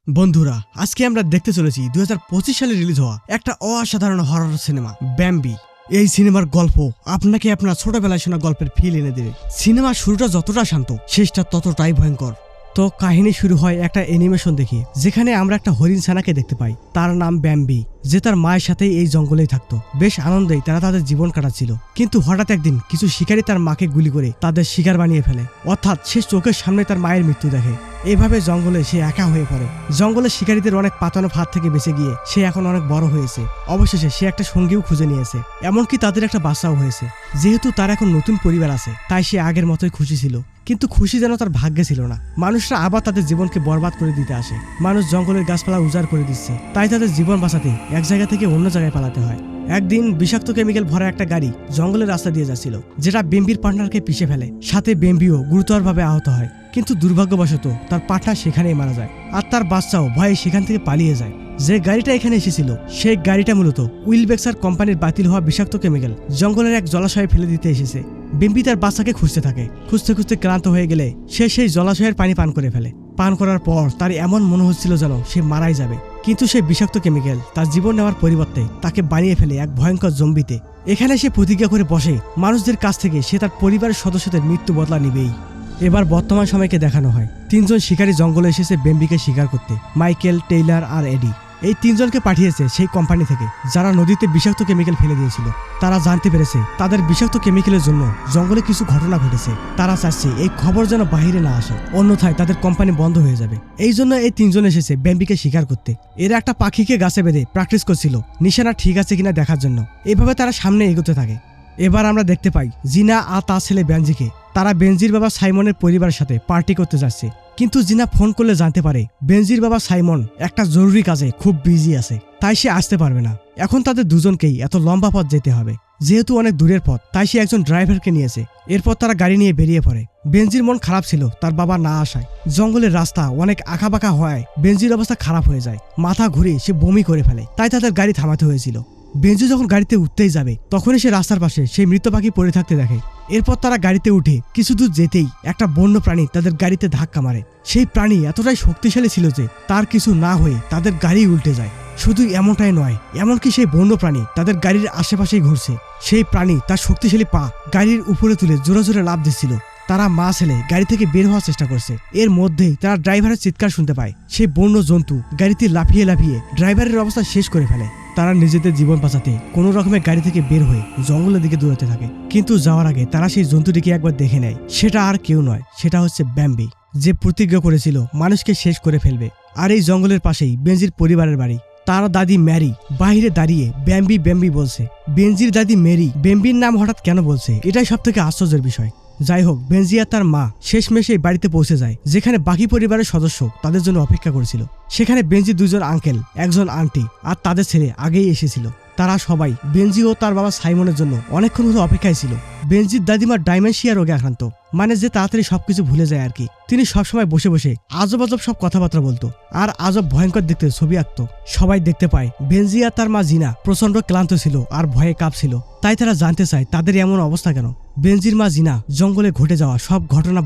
বন্ধুরা, আজকে আমরা দেখতে চলেছি 2025 সালে রিলিজ হওয়া একটা অসাধারণ হরর সিনেমা ব্যাম্বি। এই সিনেমার গল্প আপনাকে আপনার ছোটবেলায় শোনা গল্পের ফিল এনে দেবে। সিনেমার শুরুটা যতটা শান্ত, শেষটা ততটাই ভয়ঙ্কর। তো কাহিনী শুরু হয় একটা অ্যানিমেশন দেখে, যেখানে আমরা একটা হরিণ ছানাকে দেখতে পাই। তার নাম ব্যাম্বি, যে তার মায়ের সাথেই এই জঙ্গলেই থাকতো। বেশ আনন্দেই তারা তাদের জীবন কাটাচ্ছিল, কিন্তু হঠাৎ একদিন কিছু শিকারী তার মাকে গুলি করে তাদের শিকার বানিয়ে ফেলে। অর্থাৎ সে চোখের সামনে তার মায়ের মৃত্যু দেখে। এভাবে জঙ্গলে সে একা হয়ে পড়ে। জঙ্গলের শিকারীদের অনেক পাতানো ফাঁদ থেকে বেঁচে গিয়ে সে এখন অনেক বড় হয়েছে। অবশেষে সে একটা সঙ্গীও খুঁজে নিয়েছে, এমনকি তাদের একটা বাচ্চাও হয়েছে। যেহেতু তার এখন নতুন পরিবার আছে, তাই সে আগের মতোই খুশি ছিল। কিন্তু খুশি যেন তার ভাগ্যে ছিল না। মানুষরা আবার তাদের জীবনকে বরবাদ করে দিতে আসে। মানুষ জঙ্গলের গাছপালা উজাড় করে দিচ্ছে, তাই তাদের জীবন বাঁচাতে এক জায়গা থেকে অন্য জায়গায় পালাতে হয়। একদিন বিষাক্ত কেমিক্যাল ভরা একটা গাড়ি জঙ্গলের রাস্তা দিয়ে যাচ্ছিল, যেটা বেম্বির পার্টনারকে পিষে ফেলে। সাথে বেম্বিও গুরুতরভাবে আহত হয়, কিন্তু দুর্ভাগ্যবশত তার পার্টনার সেখানেই মারা যায়, আর তার বাচ্চাও ভয়ে সেখান থেকে পালিয়ে যায়। যে গাড়িটা এখানে এসেছিল, সেই গাড়িটা মূলত উইলবেক্সার কোম্পানির বাতিল হওয়া বিষাক্ত কেমিক্যাল জঙ্গলের এক জলাশয়ে ফেলে দিতে এসেছে। বেম্বি তার বাচ্চাকে খুঁজতে থাকে। খুঁজতে খুঁজতে ক্লান্ত হয়ে গেলে সে সেই জলাশয়ের পানি পান করে ফেলে। পান করার পর তার এমন মনে হচ্ছিল যেন সে মারাই যাবে, কিন্তু সেই বিষাক্ত কেমিক্যাল তার জীবন নেওয়ার পরিবর্তে তাকে বানিয়ে ফেলে এক ভয়ঙ্কর জম্বিতে। এখানে সে প্রতিজ্ঞা করে বসে, মানুষদের কাছ থেকে সে তার পরিবারের সদস্যদের মৃত্যু বদলা নিবেই। এবার বর্তমান সময়কে দেখানো হয়। তিনজন শিকারী জঙ্গলে এসেছে বেম্বিকে শিকার করতে, মাইকেল, টেইলার আর এডি। এই তিনজনকে পাঠিয়েছে সেই কোম্পানি থেকে যারা নদীতে বিষাক্ত কেমিক্যাল ফেলে দিয়েছিল। তারা জানতে পেরেছে তাদের বিষাক্ত কেমিক্যালের জন্য জঙ্গলে কিছু ঘটনা ঘটেছে। তারা চাচ্ছে এই খবর যেন বাহিরে না আসে, অন্যথায় তাদের কোম্পানি বন্ধ হয়ে যাবে। এই জন্য এই তিনজন এসেছে বেম্বিকে শিকার করতে। এরা একটা পাখিকে গাছে বেঁধে প্র্যাকটিস করছিল নিশানা ঠিক আছে কিনা দেখার জন্য। এভাবে তারা সামনে এগোতে থাকে। এবার আমরা দেখতে পাই জিনা আর তার ছেলে বেনজিকে। তারা বেনজির বাবা সাইমনের পরিবারের সাথে পার্টি করতে যাচ্ছে, কিন্তু জিনা ফোন করলে জানতে পারে বেনজির বাবা সাইমন একটা জরুরি কাজে খুব বিজি আছে, তাই সে আসতে পারবে না। এখন তাদের দুজনকেই এত লম্বা পথ যেতে হবে, যেহেতু অনেক দূরের পথ, তাই সে একজন ড্রাইভারকে নিয়েছে। এরপর তারা গাড়ি নিয়ে বেরিয়ে পড়ে। বেনজির মন খারাপ ছিল তার বাবা না আসায়। জঙ্গলের রাস্তা অনেক আঁকাবাঁকা হওয়ায় বেনজির অবস্থা খারাপ হয়ে যায়। মাথা ঘুরে সে বমি করে ফেলে, তাই তাদের গাড়ি থামাতে হয়েছিল। বেনজি যখন গাড়িতে উঠতেই যাবে, তখনই সে রাস্তার পাশে সেই মৃত পাখি পড়ে থাকতে দেখে। এরপর তারা গাড়িতে উঠে কিছু দূর যেতেই একটা বন্য প্রাণী তাদের গাড়িতে ধাক্কা মারে। সেই প্রাণী এতটাই শক্তিশালী ছিল যে তার কিছু না হয়ে তাদের গাড়ি উল্টে যায়। শুধু এমনটাই নয়, এমনকি সেই বন্য প্রাণী তাদের গাড়ির আশেপাশেই ঘুরছে। সেই প্রাণী তার শক্তিশালী পা গাড়ির উপরে তুলে জোরে জোরে লাফ দিচ্ছিল। তারা মা ছেলে গাড়ি থেকে বের হওয়ার চেষ্টা করছে। এর মধ্যেই তারা ড্রাইভারের চিৎকার শুনতে পায়। সেই বন্য জন্তু গাড়িতে লাফিয়ে লাফিয়ে ড্রাইভারের অবস্থা শেষ করে ফেলে। তারা নিজেদের জীবন বাঁচাতে কোনো রকমের গাড়ি থেকে বের হয়ে জঙ্গলের দিকে দৌড়াতে থাকে, কিন্তু যাওয়ার আগে তারা সেই জন্তুটিকে একবার দেখে নেয়। সেটা আর কেউ নয়, সেটা হচ্ছে ব্যাম্বি, যে প্রতিজ্ঞা করেছিল মানুষকে শেষ করে ফেলবে। আর এই জঙ্গলের পাশেই বেনজির পরিবারের বাড়ি। তার দাদি ম্যারি বাহিরে দাঁড়িয়ে ব্যাম্বি ব্যাম্বি বলছে। বেনজির দাদি মেরি ব্যাম্বির নাম হঠাৎ কেন বলছে, এটাই সব থেকে আশ্চর্যের বিষয়। যাই হোক, বেনজি আর তার মা শেষমেশে বাড়িতে পৌঁছে যায়, যেখানে বাকি পরিবারের সদস্য তাদের জন্য অপেক্ষা করেছিল। সেখানে বেনজির দুজন আঙ্কেল, একজন আন্টি আর তাদের ছেলে আগেই এসেছিল। তারা সবাই বেনজি ও তার বাবা সাইমনের জন্য অনেকক্ষণ হলো অপেক্ষায় ছিল। বেনজির দাদিমা ডাইমেনশিয়া রোগে আক্রান্ত, মানে যে তাড়াতাড়ি সবকিছু ভুলে যায় আর কি। তিনি সবসময় বসে বসে আজব আজব সব কথাবার্তা বলতো আর আজব ভয়ঙ্কর দেখতে ছবি আঁকতো। সবাই দেখতে পায় বেনজি আর তার মা জিনা প্রচন্ড ক্লান্ত ছিল আর ভয়ে কাঁপছিল। তাই তারা জানতে চায় তাদের এমন অবস্থা কেন। বেনজির মা জিনা জঙ্গলে ঘটে যাওয়া সব ঘটনা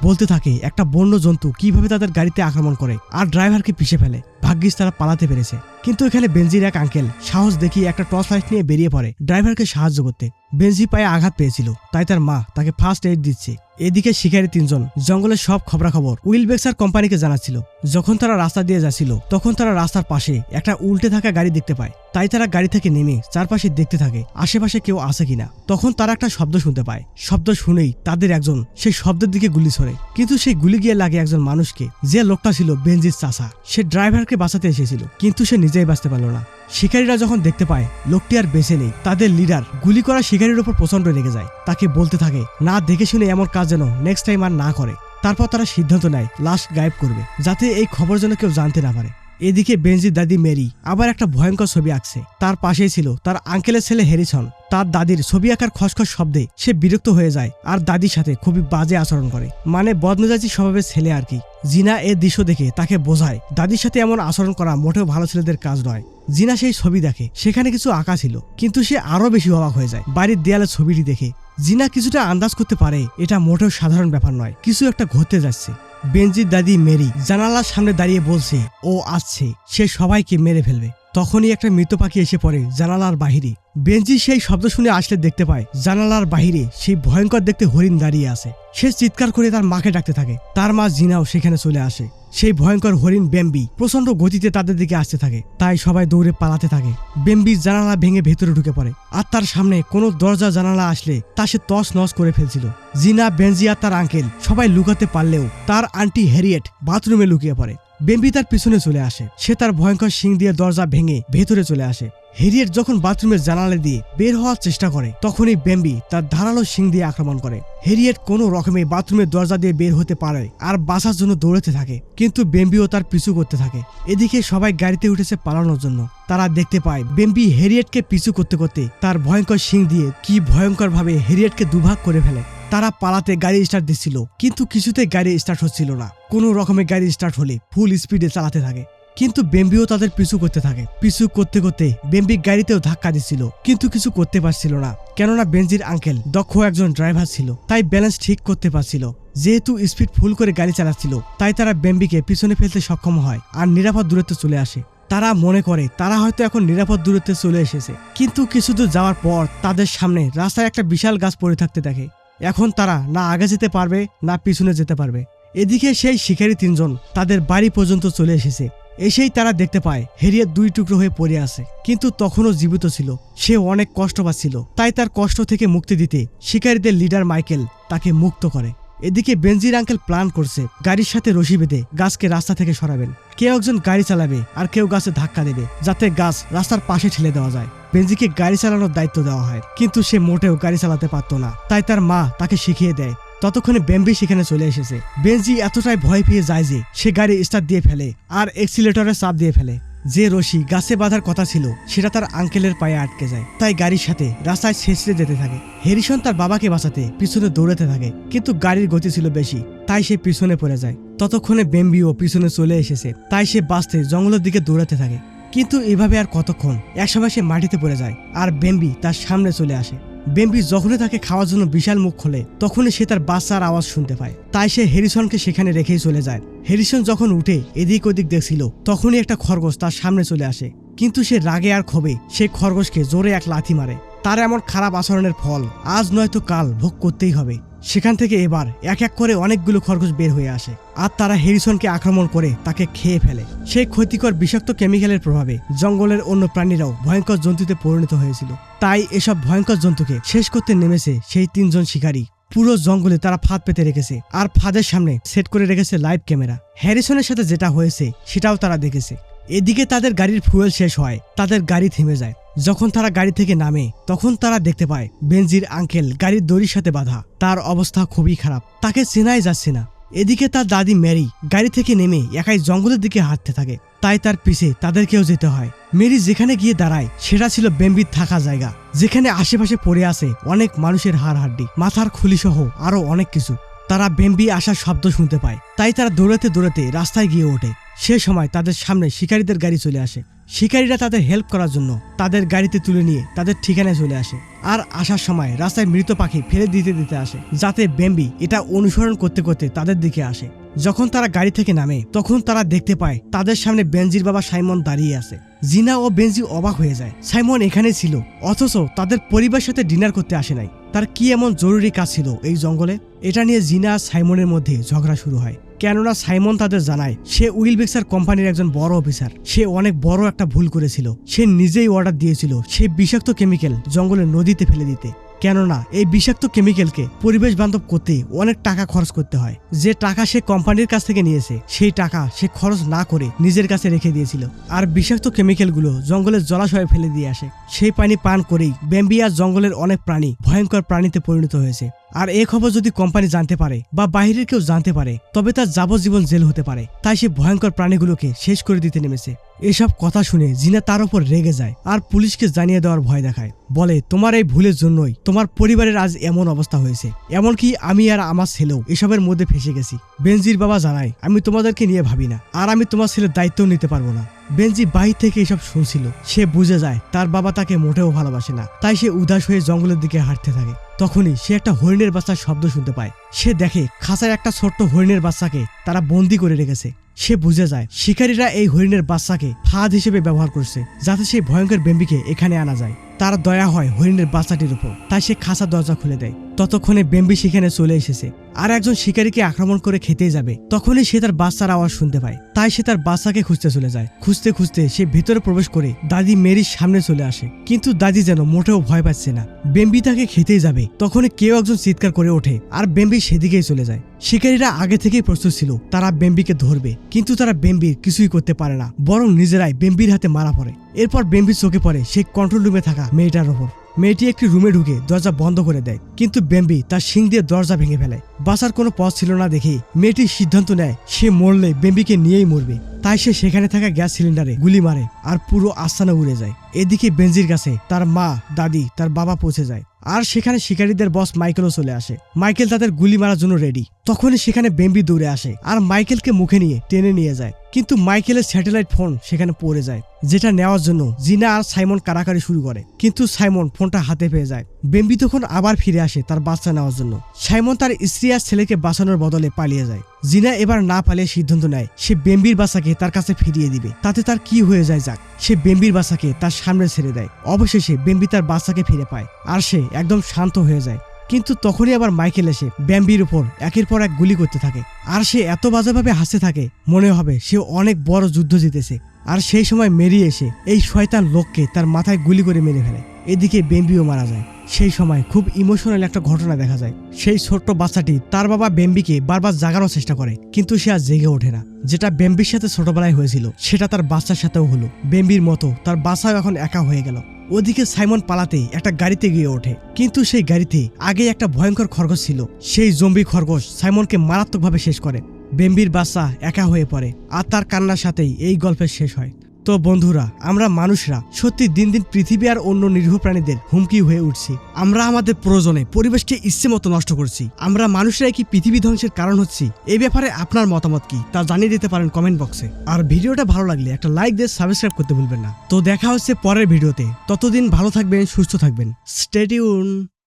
বলতে থাকে একটা বন্য জন্তু কিভাবে তাদের গাড়িতে আক্রমণ করে আর ড্রাইভারকে পিষে ফেলে। ভাগ্যিস তারা পালাতে পেরেছে। কিন্তু এখানে বেনজির এক আঙ্কেল সাহস দেখিয়ে একটা টর্চ লাইট নিয়ে বেরিয়ে পড়ে ড্রাইভারকে সাহায্য করতে। বেনজি পায়ে আঘাত পেয়েছিল, তাই তার মা তাকে ফার্স্ট এইড দিচ্ছে। এদিকে শিকারী তিনজন জঙ্গলের সব খবরাখবর উইলবেক্সার কোম্পানিকে জানাচ্ছিল। যখন তারা রাস্তা দিয়ে যাচ্ছিল, তখন তারা রাস্তার পাশে একটা উল্টে থাকা গাড়ি দেখতে পায়। তাই তারা গাড়ি থেকে নেমে চারপাশে দেখতে থাকে আশেপাশে কেউ আছে কিনা। তখন তারা একটা শব্দ শুনতে পায়। শব্দ শুনেই তাদের একজন সেই শব্দের দিকে গুলি ছোড়ে, কিন্তু সেই গুলি গিয়ে লাগে একজন মানুষকে, যে লোকটা ছিল বেনজির চাচা। সে ড্রাইভারকে বাঁচাতে এসেছিল, কিন্তু সে নিজেই বাঁচতে পারল না। শিকারীরা যখন দেখতে পায় লোকটি আর বেঁচে নেই, তাদের লিডার গুলি করা শিকারীর উপর প্রচন্ড রেগে যায়। তাকে বলতে থাকে না দেখে শুনে এমন কাজ যেন নেক্সট টাইম আর না করে। তারপর তারা সিদ্ধান্ত নেয় লাশ গায়েব করবে, যাতে এই খবর যেন কেউ জানতে না পারে। এদিকে বেনজির দাদি মেরি আবার একটা ভয়ঙ্কর ছবি আঁকছে। তার পাশেই ছিল তার আঙ্কেলের ছেলে হ্যারিসন। তার দাদির ছবি আঁকার খসখস শব্দে সে বিরক্ত হয়ে যায় আর দাদির সাথে খুবই বাজে আচরণ করে, মানে বদমেজাজি স্বভাবের ছেলে আর কি। জিনা এর দৃশ্য দেখে তাকে বোঝায় দাদির সাথে এমন আচরণ করা মোটেও ভালো ছেলেদের কাজ নয়। জিনা সেই ছবি দেখে, সেখানে কিছু আঁকা ছিল, কিন্তু সে আরো বেশি অবাক হয়ে যায় বাড়ির দেয়ালে ছবিটি দেখে। জিনা কিছুটা আন্দাজ করতে পারে এটা মোটেও সাধারণ ব্যাপার নয়, কিছু একটা ঘটতে যাচ্ছে। বেনজির দাদি মেরি জানালার সামনে দাঁড়িয়ে বলছে ও আসছে, সে সবাইকে মেরে ফেলবে। তখনই একটা মৃত পাখি এসে পড়ে জানালার বাহিরে। বেনজি সেই শব্দ শুনে আসলে দেখতে পায় জানালার বাহিরে সেই ভয়ঙ্কর দেখতে হরিণ দাঁড়িয়ে আছে। সে চিৎকার করে তার মাকে ডাকতে থাকে। তার মা জিনাও সেখানে চলে আসে। সেই ভয়ঙ্কর হরিণ বেম্বি প্রচন্ড গতিতে তাদের দিকে আসতে থাকে, তাই সবাই দৌড়ে পালাতে থাকে। বেম্বি জানালা ভেঙে ভেতরে ঢুকে পড়ে, আর তার সামনে কোনো দরজা জানালা আসলে তা সে তছ নছ করে ফেলছিল। জিনা, বেনজি আর তার আঙ্কেল সবাই লুকাতে পারলেও তার আন্টি হ্যারিয়েট বাথরুমে লুকিয়ে পড়ে। বেম্বি তার পিছনে চলে আসে। সে তার ভয়ঙ্কর শিং দিয়ে দরজা ভেঙে ভেতরে চলে আসে। হ্যারিয়েট যখন বাথরুমের জানালা দিয়ে বের হওয়ার চেষ্টা করে, তখনই বেম্বি তার ধারালো শিং দিয়ে আক্রমণ করে। হ্যারিয়েট কোনো রকমে বাথরুমের দরজা দিয়ে বের হতে পারে আর বাঁচার জন্য দৌড়াতে থাকে, কিন্তু বেম্বিও তার পিছু করতে থাকে। এদিকে সবাই গাড়িতে উঠেছে পালানোর জন্য। তারা দেখতে পায় বেম্বি হ্যারিয়েটকে পিছু করতে করতে তার ভয়ঙ্কর শিং দিয়ে কি ভয়ঙ্কর ভাবে হ্যারিয়েটকে দুভাগ করে ফেলে। তারা পালাতে গাড়ি স্টার্ট দিচ্ছিল, কিন্তু কিছুতে গাড়ি স্টার্ট হচ্ছিল না। কোনো রকমে গাড়ি স্টার্ট হলে ফুল স্পিডে চালাতে থাকে, কিন্তু বেম্বিও তাদের পিছু করতে থাকে। পিছু করতে করতে বেম্বি গাড়িতেও ধাক্কা দিচ্ছিল, কিন্তু কিছু করতে পারছিল না, কেননা বেনজির আঙ্কেল দক্ষ একজন ড্রাইভার ছিল, তাই ব্যালেন্স ঠিক করতে পারছিল। যেহেতু স্পিড ফুল করে গাড়ি চালাচ্ছিল, তাই তারা বেম্বিকে পিছনে ফেলতে সক্ষম হয় আর নিরাপদ দূরত্বে চলে আসে। তারা মনে করে তারা হয়তো এখন নিরাপদ দূরত্বে চলে এসেছে, কিন্তু কিছু দূর যাওয়ার পর তাদের সামনে রাস্তায় একটা বিশাল গাছ পড়ে থাকতে দেখে। এখন তারা না আগে যেতে পারবে না পিছনে যেতে পারবে। এদিকে সেই শিকারী তিনজন তাদের বাড়ি পর্যন্ত চলে এসেছে। এসেই তারা দেখতে পায় হ্যারিয়েট দুই টুকরো হয়ে পড়ে আছে, কিন্তু তখনও জীবিত ছিল। সে অনেক কষ্ট পাচ্ছিল, তাই তার কষ্ট থেকে মুক্তি দিতে শিকারীদের লিডার মাইকেল তাকে মুক্ত করে। এদিকে বেনজির আঙ্কেল প্ল্যান করছে গাড়ির সাথে রশি বেঁধে গাছকে রাস্তা থেকে সরাবেন। কেউ একজন গাড়ি চালাবে আর কেউ গাছে ধাক্কা দেবে, যাতে গাছ রাস্তার পাশে ঠেলে দেওয়া যায়। বেনজিকে গাড়ি চালানোর দায়িত্ব দেওয়া হয়, কিন্তু সে মোটেও গাড়ি চালাতে পারত না, তাই তার মা তাকে শিখিয়ে দেয়। ততক্ষণে বেম্বি সেখানে চলে এসেছে। বেনজি এতটাই ভয় পেয়ে যায় যে সে গাড়ি স্টার্ট দিয়ে ফেলে আর এক্সিলেটরে চাপ দিয়ে ফেলে। যে রশি গাছে বাঁধার কথা ছিল সেটা তার আঙ্কেলের পায়ে আটকে যায়, তাই গাড়ির সাথে রাস্তায় ছেঁচড়ে যেতে থাকে। হ্যারিসন তার বাবাকে বাঁচাতে পিছনে দৌড়াতে থাকে, কিন্তু গাড়ির গতি ছিল বেশি, তাই সে পিছনে পড়ে যায়। ততক্ষণে বেম্বিও পিছনে চলে এসেছে, তাই সে বাঁচতে জঙ্গলের দিকে দৌড়াতে থাকে। কিন্তু এভাবে আর কতক্ষণ, একসময় সে মাটিতে পড়ে যায় আর বেম্বি তার সামনে চলে আসে। বেম্বি যখনই তাকে খাওয়ার জন্য বিশাল মুখ খোলে, তখনই সে তার বাচ্চার আওয়াজ শুনতে পায়, তাই সে হ্যারিসনকে সেখানে রেখেই চলে যায়। হ্যারিসন যখন উঠে এদিক ওদিক দেখছিল, তখনই একটা খরগোশ তার সামনে চলে আসে, কিন্তু সে রাগে আর ক্ষোভে সেই খরগোশকে জোরে এক লাথি মারে। তার এমন খারাপ আচরণের ফল আজ নয়তো কাল ভোগ করতেই হবে। সেখান থেকে এবার এক এক করে অনেকগুলো খরগোশ বের হয়ে আসে, আর তারা হ্যারিসনকে আক্রমণ করে তাকে খেয়ে ফেলে। সেই ক্ষতিকর বিষাক্ত কেমিক্যালের প্রভাবে জঙ্গলের অন্য প্রাণীরাও ভয়ঙ্কর জন্তুতে পরিণত হয়েছিল। তাই এসব ভয়ঙ্কর জন্তুকে শেষ করতে নেমেছে সেই তিনজন শিকারী। পুরো জঙ্গলে তারা ফাঁদ পেতে রেখেছে, আর ফাঁদের সামনে সেট করে রেখেছে লাইভ ক্যামেরা। হ্যারিসনের সাথে যেটা হয়েছে সেটাও তারা দেখেছে। এদিকে তাদের গাড়ির ফুয়েল শেষ হয়, তাদের গাড়ি থেমে যায়। যখন তারা গাড়ি থেকে নামে, তখন তারা দেখতে পায় বেনজির আঙ্কেল গাড়ির দড়ির সাথে বাঁধা। তার অবস্থা খুবই খারাপ, তাকে চেনাই যাচ্ছে না। এদিকে তার দাদি মেরি গাড়ি থেকে নেমে একাই জঙ্গলের দিকে হাঁটতে থাকে, তাই তার পিছে তাদেরকেও যেতে হয়। মেরি যেখানে গিয়ে দাঁড়ায় সেটা ছিল বেম্বির থাকা জায়গা, যেখানে আশেপাশে পড়ে আছে অনেক মানুষের হাড় হাড্ডি, মাথার খুলি সহ আরো অনেক কিছু। তারা বেম্বি আসার শব্দ শুনতে পায়, তাই তারা দৌড়াতে দৌড়াতে রাস্তায় গিয়ে ওঠে। সে সময় তাদের সামনে শিকারীদের গাড়ি চলে আসে। শিকারীরা তাদের হেল্প করার জন্য তাদের গাড়িতে তুলে নিয়ে তাদের ঠিকানায় চলে আসে, আর আসার সময় রাস্তায় মৃত পাখি ফেলে দিতে আসে, যাতে বেম্বি এটা অনুসরণ করতে করতে তাদের দিকে আসে। যখন তারা গাড়ি থেকে নামে, তখন তারা দেখতে পায় তাদের সামনে বেনজির বাবা সাইমন দাঁড়িয়ে আছে। জিনা ও বেনজি অবাক হয়ে যায়, সাইমন এখানে ছিল, অথচ তাদের পরিবারের সাথে ডিনার করতে আসে নাই। তার কি এমন জরুরি কাজ ছিল এই জঙ্গলে? এটা নিয়ে জিনা আর সাইমনের মধ্যে ঝগড়া শুরু হয়, কেননা সাইমন তাদের জানায় সে উইলবেক্সার কোম্পানির একজন বড় অফিসার। সে অনেক বড় একটা ভুল করেছিল। সে নিজেই অর্ডার দিয়েছিল সেই বিষাক্ত কেমিক্যাল জঙ্গলের নদীতে ফেলে দিতে, কেননা এই বিষাক্ত কেমিক্যালকে পরিবেশ বান্ধব করতে অনেক টাকা খরচ করতে হয়। যে টাকা সে কোম্পানির কাছ থেকে নিয়েছে, সেই টাকা সে খরচ না করে নিজের কাছে রেখে দিয়েছিল, আর বিষাক্ত কেমিক্যালগুলো জঙ্গলের জলাশয়ে ফেলে দিয়ে আসে। সেই পানি পান করেই বেম্বি আর জঙ্গলের অনেক প্রাণী ভয়ঙ্কর প্রাণীতে পরিণত হয়েছে। আর এই খবর যদি কোম্পানি জানতে পারে বা বাইরের কেউ জানতে পারে, তবে তার যাবজ্জীবন জেল হতে পারে। তাই সে ভয়ঙ্কর প্রাণীগুলোকে শেষ করে দিতে নেমেছে। এসব কথা শুনে জিনা তার উপর রেগে যায় আর পুলিশকে জানিয়ে দেওয়ার ভয় দেখায়। বলে, তোমার এই ভুলের জন্যই তোমার পরিবারের আজ এমন অবস্থা হয়েছে, এমনকি আমি আর আমার ছেলেও এসবের মধ্যে ফেসে গেছি। বেনজির বাবা জানায়, আমি তোমাদেরকে নিয়ে ভাবি না, আর আমি তোমার ছেলের দায়িত্ব নিতে পারবো না। বেনজি বাহির থেকে এসব শুনছিল। সে বুঝে যায় তার বাবা তাকে মোটেও ভালোবাসে না, তাই সে উদাস হয়ে জঙ্গলের দিকে হাঁটতে থাকে। তখনই সে একটা হরিণের বাচ্চার শব্দ শুনতে পায়। সে দেখে খাঁচায় একটা ছোট্ট হরিণের বাচ্চাকে তারা বন্দি করে রেখেছে। সে বুঝে যায় শিকারীরা এই হরিণের বাচ্চাকে ফাঁদ হিসেবে ব্যবহার করছে, যাতে সেই ভয়ঙ্কর বেম্বিকে এখানে আনা যায়। তার দয়া হয় হরিণের বাচ্চাটির উপর, তাই সে খাঁচা দরজা খুলে দেয়। ততক্ষণে বেম্বি সেখানে চলে এসেছে আর একজন শিকারীকে আক্রমণ করে খেতেই যাবে। তখনই সে তার বাচ্চার আওয়াজ শুনতে পায়, তাই সে তার বাচ্চাকে খুঁজতে চলে যায়। খুঁজতে খুঁজতে সে ভেতরে প্রবেশ করে দাদি মেরির সামনে চলে আসে, কিন্তু দাদি যেন মোটেও ভয় পাচ্ছে না। বেম্বি তাকে খেতেই যাবে, তখনই কেউ একজন চিৎকার করে ওঠে আর বেম্বি সেদিকেই চলে যায়। শিকারীরা আগে থেকেই প্রস্তুত ছিল, তারা বেম্বিকে ধরবে, কিন্তু তারা বেম্বির কিছুই করতে পারে না, বরং নিজেরাই বেম্বির হাতে মারা পড়ে। এরপর বেম্বির চোখে পড়ে সেই কন্ট্রোল রুমে থাকা মেয়েটার ওপর। মেয়েটি একটি রুমে ঢুকে দরজা বন্ধ করে দেয়, কিন্তু বেম্বি তার শিং দিয়ে দরজা ভেঙে ফেলে। বাঁচার কোনো পথ ছিল না দেখে মেয়েটি সিদ্ধান্ত নেয় সে মরলে বেম্বিকে নিয়েই মরবে। তাই সে সেখানে থাকা গ্যাস সিলিন্ডারে গুলি মারে আর পুরো আস্তানা উড়ে যায়। এদিকে বেনজির কাছে তার মা, দাদি, তার বাবা পৌঁছে যায় আর সেখানে শিকারীদের বস মাইকেলও চলে আসে। মাইকেল তাদের গুলি মারার জন্য রেডি। তখনই সেখানে বেম্বি দৌড়ে আসে আর মাইকেলকে মুখে নিয়ে টেনে নিয়ে যায়, কিন্তু মাইকেলের স্যাটেলাইট ফোন সেখানে পড়ে যায়, যেটা নেওয়ার জন্য জিনা আর সাইমন কারাকারি শুরু করে, কিন্তু সাইমন ফোনটা হাতে পেয়ে যায়। বেম্বি তখন আবার ফিরে আসে তার বাচ্চা নেওয়ার জন্য। সাইমন তার স্ত্রী আর ছেলেকে বাঁচানোর বদলে পালিয়ে যায়। জিনা এবার না পালিয়ে সিদ্ধান্ত নেয় সে বেম্বির বাচ্চাকে তার কাছে ফিরিয়ে দিবে, তাতে তার কি হয়ে যায় যাক। সে বেম্বির বাচ্চাকে তার সামনে ছেড়ে দেয়। অবশেষে বেম্বি তার বাচ্চাকে ফিরে পায় আর সে একদম শান্ত হয়ে যায়। কিন্তু তখনই আবার মাইকেল এসে বেম্বির উপর একের পর এক গুলি করতে থাকে আর সে এত বাজেভাবে হাসতে থাকে মনে হবে সে অনেক বড় যুদ্ধ জিতেছে। আর সেই সময় মেরি এসে এই শয়তান লোককে তার মাথায় গুলি করে মেরে ফেলে। এদিকে বেম্বিও মারা যায়। সেই সময় খুব ইমোশনাল একটা ঘটনা দেখা যায়। সেই ছোট্ট বাচ্চাটি তার বাবা বেম্বিকে বারবার জাগানোর চেষ্টা করে, কিন্তু সে আর জেগে ওঠে না। যেটা বেম্বির সাথে ছোটবেলায় হয়েছিল সেটা তার বাচ্চার সাথেও হলো। বেম্বির মতো তার বাচ্চাও এখন একা হয়ে গেল। ওদিকে সাইমন পালাতে একটা গাড়িতে গিয়ে ওঠে, কিন্তু সেই গাড়িতে আগে একটা ভয়ঙ্কর খরগোশ ছিল। সেই জম্বি খরগোশ সাইমনকে মারাত্মকভাবে শেষ করে। বেম্বির বাচ্চা একা হয়ে পড়ে আর তার কান্নার সাথেই এই গল্পের শেষ হয়। তো বন্ধুরা, আমরা মানুষরা সত্যি দিন দিন পৃথিবী আর অন্য নিরীহ প্রাণীদের হুমকি হয়ে উঠছি। আমরা আমাদের প্রয়োজনে পরিবেশকে ইচ্ছে মতো নষ্ট করছি। আমরা মানুষরাই কি পৃথিবী ধ্বংসের কারণ হচ্ছি? এই ব্যাপারে আপনার মতামত কি তা জানিয়ে দিতে পারেন কমেন্ট বক্সে। আর ভিডিওটা ভালো লাগলে একটা লাইক দিয়ে সাবস্ক্রাইব করতে ভুলবেন না। তো দেখা হচ্ছে পরের ভিডিওতে। ততদিন ভালো থাকবেন, সুস্থ থাকবেন। Stay tune.